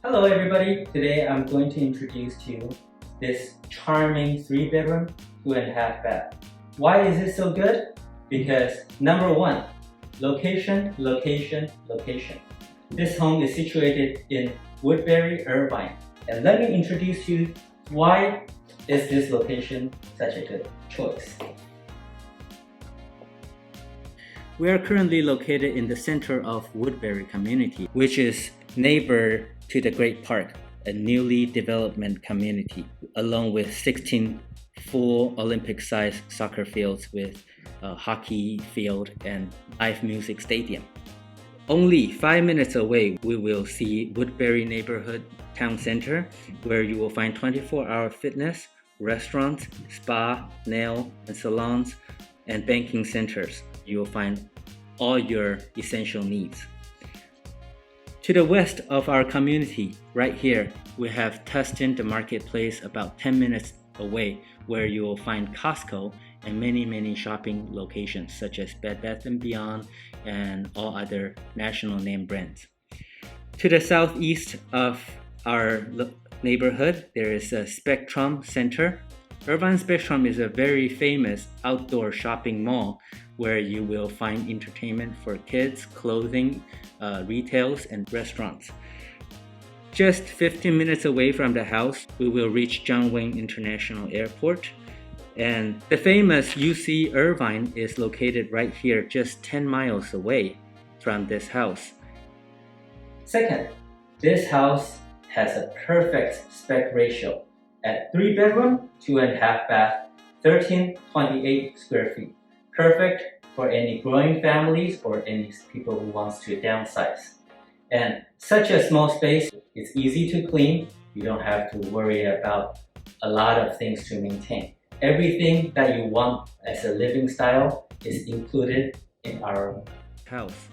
Hello everybody, today I'm going to introduce to you this charming 3-bedroom, 2.5 bath. Why is it so good? Because number one, location. This home is situated in Woodbury Irvine, and let me introduce you why is this location such a good choice. We are currently located in the center of Woodbury community, which is neighbor to the Great Park, a newly development community, along with 16 full Olympic-sized soccer fields with a hockey field and live music stadium. Only 5 minutes away, we will see Woodbury Neighborhood Town Center, where you will find 24-hour fitness, restaurants, spa, nail and salons, and banking centers. You will find all your essential needs. To the west of our community, right here, we have Tustin, the marketplace, about 10 minutes away, where you will find Costco and many shopping locations such as Bed Bath & Beyond and all other national name brands. To the southeast of our neighborhood, there is a Spectrum Center. Irvine Spectrum is a very famous outdoor shopping mall where you will find entertainment for kids, clothing, retails, and restaurants. Just 15 minutes away from the house, we will reach John Wayne International Airport. And the famous UC Irvine is located right here, just 10 miles away from this house. Second, this house has a perfect spec ratio at 3-bedroom, 2.5 bath, 1328 square feet. Perfect for any growing families or any people who wants to downsize. And such a small space, it's easy to clean. You don't have to worry about a lot of things to maintain. Everything that you want as a living style is included in our house.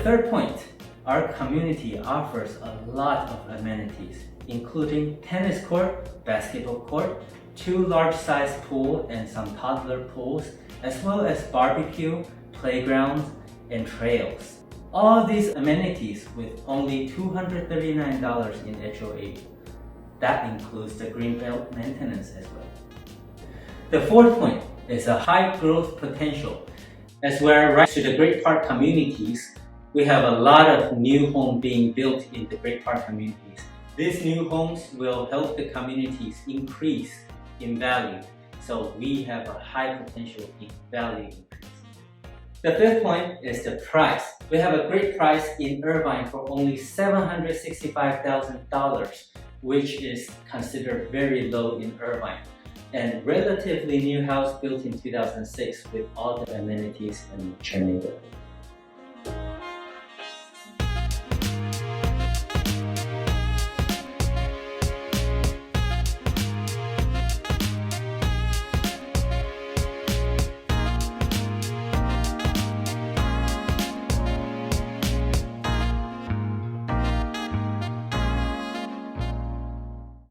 Third point, our community offers a lot of amenities, including tennis court, basketball court, 2 large-sized pools and some toddler pools, as well as barbecue, playgrounds, and trails. All these amenities with only $239 in HOA. That includes the greenbelt maintenance as well. The fourth point is a high growth potential. As we're right to the Great Park communities, we have a lot of new homes being built in the Great Park communities. These new homes will help the communities increase in value, so we have a high potential in value increase. The fifth point is the price. We have a great price in Irvine for only $765,000, which is considered very low in Irvine, and relatively new house built in 2006 with all the amenities and mature neighborhood.